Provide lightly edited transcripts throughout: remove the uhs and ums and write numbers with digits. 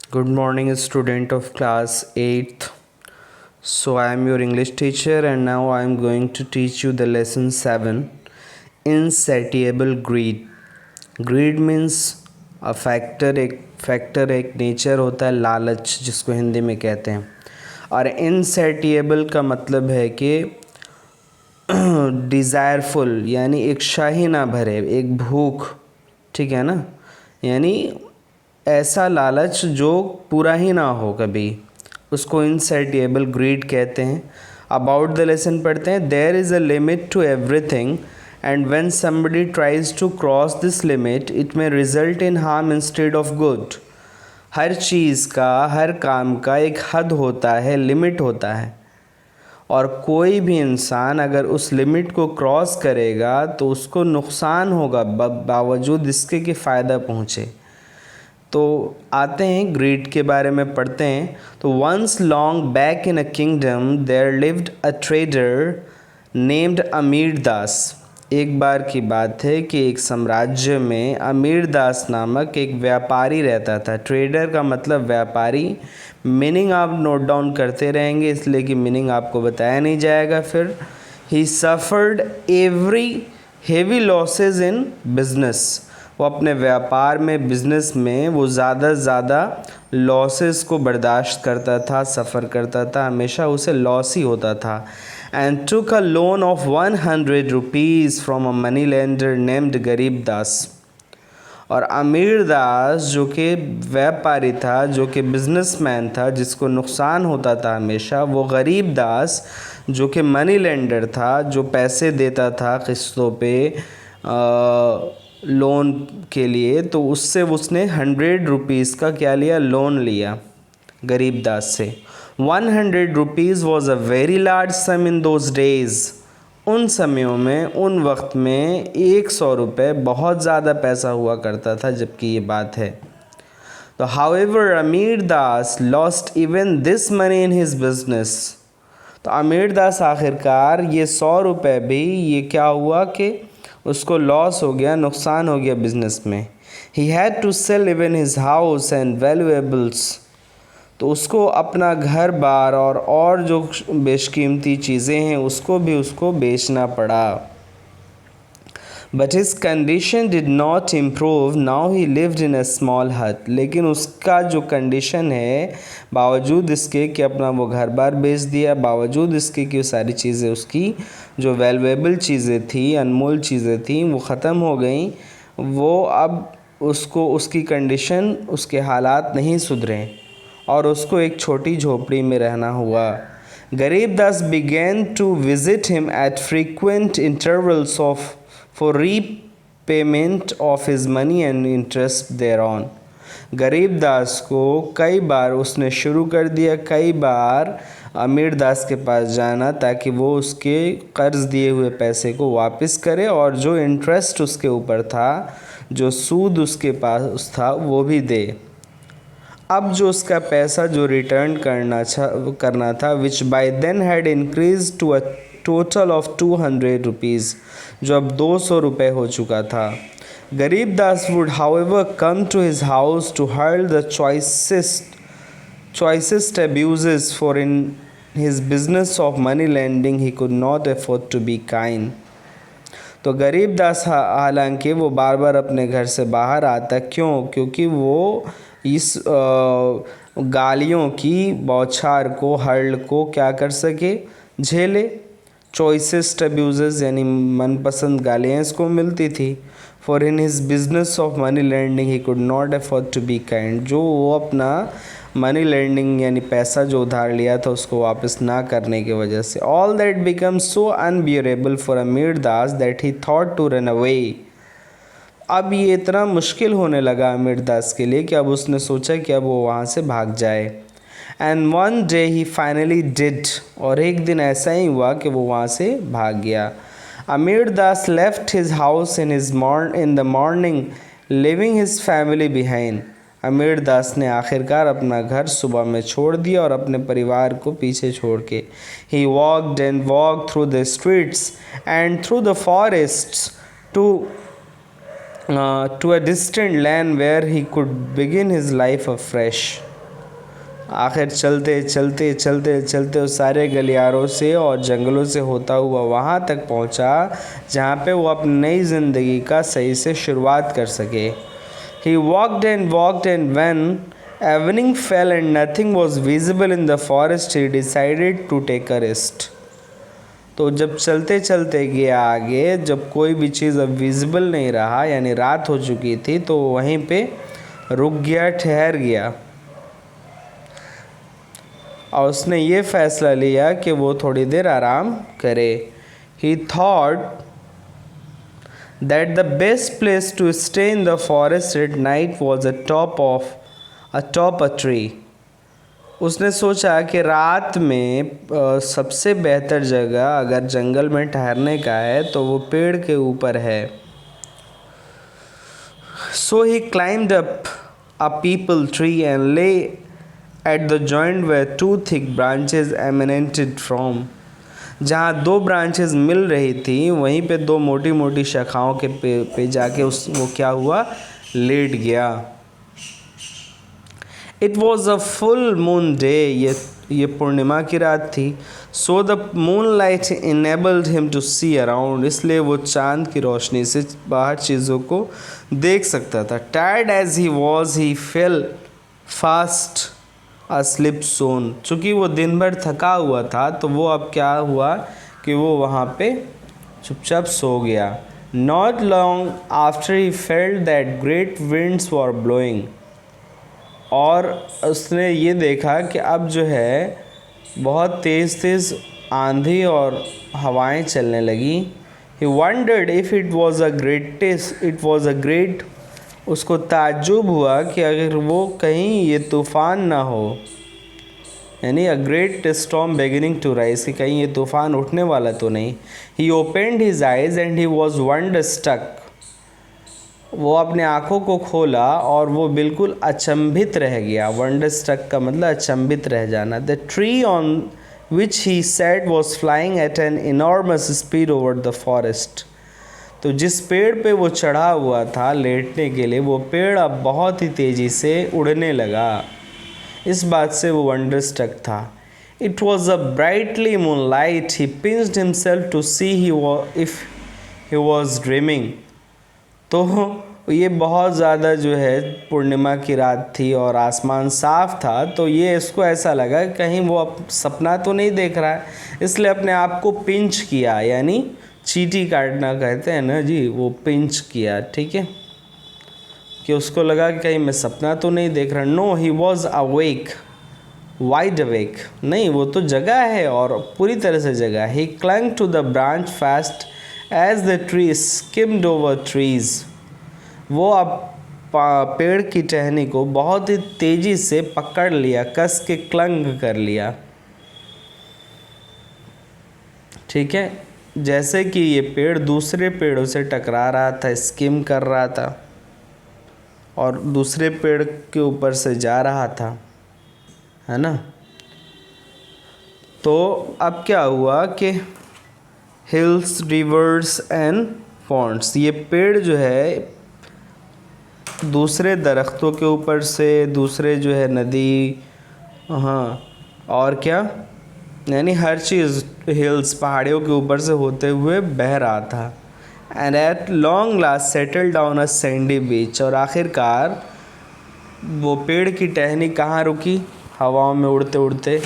Good morning, student of class 8th. So, I am your English teacher, and now I am going to teach you the lesson 7, insatiable greed. Greed means a factor एक nature होता है लालच, जिसको हिंदी में कहते हैं, और insatiable का मतलब है कि डिज़ायरफुल, यानी इच्छा ही ना भरे, एक भूख, ठीक है ना, यानी ऐसा लालच जो पूरा ही ना हो कभी, उसको इनसैटिएबल ग्रीड कहते हैं। अबाउट द लेसन पढ़ते हैं। There is a limit to everything and when somebody tries to cross this limit it may result in harm instead of good. हर चीज़ का, हर काम का एक हद होता है, लिमिट होता है, और कोई भी इंसान अगर उस लिमिट को क्रॉस करेगा तो उसको नुकसान होगा बावजूद इसके कि फ़ायदा पहुँचे। तो आते हैं ग्रीड के बारे में पढ़ते हैं। तो once long back in a kingdom there lived a trader named Amir Das. एक बार की बात है कि एक साम्राज्य में अमीर दास नामक एक व्यापारी रहता था। ट्रेडर का मतलब व्यापारी। मीनिंग आप नोट डाउन करते रहेंगे, इसलिए कि मीनिंग आपको बताया नहीं जाएगा फिर। He suffered every heavy losses in business. वो अपने व्यापार में, बिज़नेस में वो ज़्यादा से ज़्यादा लॉसेस को बर्दाश्त करता था, सफ़र करता था, हमेशा उसे लॉस ही होता था। And took a loan of 100 rupees from a money lender named गरीब दास। और अमीर दास जो कि व्यापारी था, जो कि बिजनेसमैन था, जिसको नुकसान होता था हमेशा, वो गरीब दास जो कि मनी लेंडर था, जो पैसे देता था किस्तों पे लोन के लिए, तो उससे उसने 100 रुपीज़ का क्या लिया, लोन लिया गरीब दास से। 100 rupees was a very large some in those days. उन समयों में, उन वक्त में 100 रुपये बहुत ज़्यादा पैसा हुआ करता था, जबकि ये बात है। तो however Amir Das lost even this money in his business. तो अमीर दास आखिरकार ये 100 रुपये भी, ये क्या हुआ कि उसको लॉस हो गया, नुकसान हो गया बिजनेस में। He had to sell even his house and valuables. तो उसको अपना घर बार और जो बेशकीमती चीज़ें हैं उसको बेचना पड़ा। But his condition did not improve, now he lived in a small हट। लेकिन उसका जो कंडीशन है, बावजूद इसके कि अपना वो घर बार बेच दिया, बावजूद इसके कि सारी चीज़ें, उसकी जो वैल्यूएबल चीज़ें थी, अनमोल चीज़ें थी, वो ख़त्म हो गई। वो अब उसको, उसकी कंडीशन, उसके हालात नहीं सुधरे और उसको एक छोटी झोपड़ी में रहना हुआ। गरीब दास began to visit him at frequent intervals for repayment of his money and interest thereon। गरीब दास को कई बार उसने शुरू कर दिया, कई बार अमीर दास के पास जाना, ताकि वो उसके कर्ज दिए हुए पैसे को वापस करे और जो इंटरेस्ट उसके ऊपर था, जो सूद उसके पास था, वो भी दे। अब जो उसका पैसा जो रिटर्न करना था which by then had increase to a total of 200 rupees, जो अब 200 रुपये हो चुका था। Garib Das would however come to his house to hurl the choicest abuses, for in his business of money lending he could not afford to be kind। तो गरीब दास हालांकि वो बार बार अपने घर से बाहर आता, क्यों? क्योंकि वो इस गालियों की बौछार को, हर्ल को क्या कर सके, झेले। चॉइसेस्ट अब्यूज़ेस यानी मनपसंद गालियाँ इसको मिलती थी। For in his business of money lending he could not afford to be kind. जो वो अपना मनी लेंडिंग यानी पैसा जो उधार लिया था उसको वापस ना करने की वजह से, all that become so unbearable for Amir Das that he thought to run away. अब ये इतना मुश्किल होने लगा अमीर दास के लिए कि अब उसने सोचा कि अब वो वहाँ से भाग जाए। And one day he finally did. और एक दिन ऐसा ही हुआ कि वो वहाँ से भाग गया। Amir Das left his house in the morning leaving his family behind. Amir Das ने आखिरकार अपना घर सुबह में छोड़ दिया और अपने परिवार को पीछे छोड़ के। He walked and walk through the streets and through the forests to a distant land where he could begin his life afresh। आखिर चलते चलते चलते चलते उस सारे गलियारों से और जंगलों से होता हुआ वहाँ तक पहुँचा जहाँ पे वो अपनी नई ज़िंदगी का सही से शुरुआत कर सके। He walked and when evening fell and nothing was visible in the forest, he decided to take a rest. तो जब चलते चलते गया आगे, जब कोई भी चीज़ अब विजिबल नहीं रहा यानी रात हो चुकी थी, तो वहीं पे रुक गया, ठहर गया और उसने ये फ़ैसला लिया कि वो थोड़ी देर आराम करे। He thought that the best place to stay in the forest at night was atop a tree. उसने सोचा कि रात में सबसे बेहतर जगह अगर जंगल में ठहरने का है तो वो पेड़ के ऊपर है। So he climbed up a peepal tree and lay at the joint where two thick branches emanated from. जहाँ दो ब्रांचेस मिल रही थी वहीं पे दो मोटी मोटी शाखाओं के पे जाके वो क्या हुआ, लेट गया। It was a full moon day, ये पूर्णिमा की रात थी। So the moonlight enabled him to see around, इसलिए वो चांद की रोशनी से बाहर चीज़ों को देख सकता था। Tired as he was he fell fast asleep soon, चूँकि वो दिन भर थका हुआ था तो वो अब क्या हुआ कि वो वहाँ पे चुपचाप सो गया। Not long after he felt that great winds were blowing, और उसने ये देखा कि अब जो है बहुत तेज़ तेज़ आंधी और हवाएं चलने लगी। He wondered if it was a great, उसको ताज्जुब हुआ कि अगर वो कहीं ये तूफ़ान ना हो, यानी a great storm beginning to rise, कि कहीं ये तूफ़ान उठने वाला तो नहीं। He opened his eyes and he was wonderstruck, वो अपने आँखों को खोला और वो बिल्कुल अचंभित रह गया। वंडर स्टक का मतलब अचंभित रह जाना। The tree on which he sat was flying eight an enormous speed over the forest, तो जिस पेड़ पे वो चढ़ा हुआ था लेटने के लिए, वो पेड़ अब बहुत ही तेज़ी से उड़ने लगा। इस बात से वो वंडर स्टक था। It was a brightly moonlight, he pinched himself to see if he was dreaming, तो ये बहुत ज़्यादा जो है पूर्णिमा की रात थी और आसमान साफ़ था, तो ये इसको ऐसा लगा कहीं वो अब सपना तो नहीं देख रहा है, इसलिए अपने आप को पिंच किया, यानी चींटी काटना कहते हैं ना जी, वो पिंच किया, ठीक है, कि उसको लगा कि कहीं मैं सपना तो नहीं देख रहा। No, he was awake, wide awake, नहीं वो तो जगह है और पूरी तरह से जगह। He clung to the branch fast as the tree skimmed over trees, वो अब पेड़ की टहनी को बहुत ही तेज़ी से पकड़ लिया, कस के क्लंग कर लिया, ठीक है, जैसे कि ये पेड़ दूसरे पेड़ों से टकरा रहा था, स्किम कर रहा था और दूसरे पेड़ के ऊपर से जा रहा था, है ना। तो अब क्या हुआ कि हिल्स, रिवर्स एंड पॉन्ड्स, ये पेड़ जो है दूसरे दरख्तों के ऊपर से, दूसरे जो है नदी, हाँ और क्या, यानी हर चीज़ हिल्स, पहाड़ियों के ऊपर से होते हुए बह रहा था। And at long last settle down a sandy beach, और आखिरकार वो पेड़ की टहनी कहाँ रुकी, हवाओं में उड़ते उड़ते,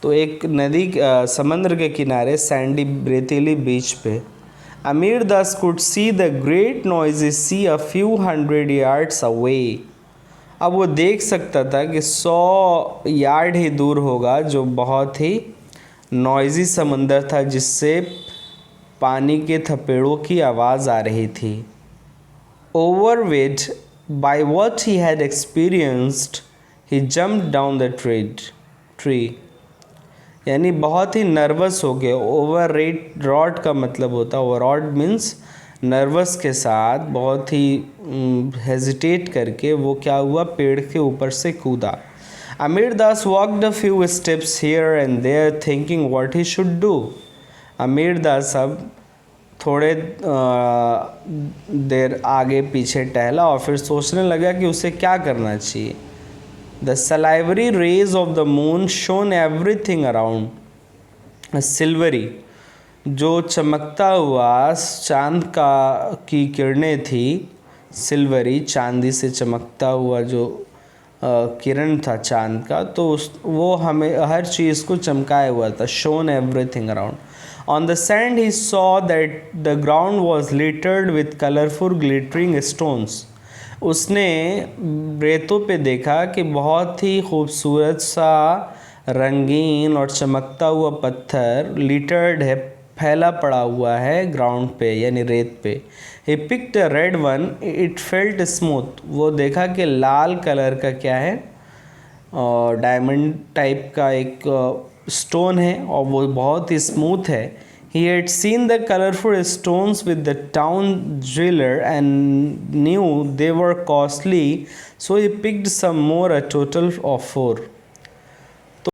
तो एक नदी, समंदर के किनारे सैंडी रेतीली बीच पे। Amir Das could see the great noisy sea a few hundred yards away, अब वो देख सकता था कि 100 यार्ड ही दूर होगा जो बहुत ही नॉइजी समंदर था जिससे पानी के थपेड़ों की आवाज़ आ रही थी। Overweight by what he had experienced he jumped down the tree, यानी बहुत ही नर्वस हो गए। ओवर रॉड का मतलब होता है, ओवरऑड मीन्स नर्वस के साथ, बहुत ही हेजिटेट करके वो क्या हुआ, पेड़ के ऊपर से कूदा। Amir Das walked a few steps here and there thinking what he should do, Amir Das अब थोड़े देर आगे पीछे टहला और फिर सोचने लगा कि उसे क्या करना चाहिए। The salivary rays of the moon shone everything around silvery, जो चमकता हुआ चांद का की किरणें थी, सिल्वरी चांदी से चमकता हुआ जो किरण था चांद का, तो वो हमें हर चीज़ को चमकाए हुआ था. Shown everything around. On the sand he saw that the ground was littered with colourful glittering stones. उसने रेतों पे देखा कि बहुत ही खूबसूरत सा रंगीन और चमकता हुआ पत्थर लिटर्ड है, फैला पड़ा हुआ है ग्राउंड पे यानी रेत पे. He picked a red one, it felt smooth. वो देखा कि लाल कलर का क्या है, डायमंड टाइप का एक स्टोन है और वो बहुत ही स्मूथ है. He had seen the colorful stones with the town jeweler and knew they were costly, so he picked some more, a total of 4.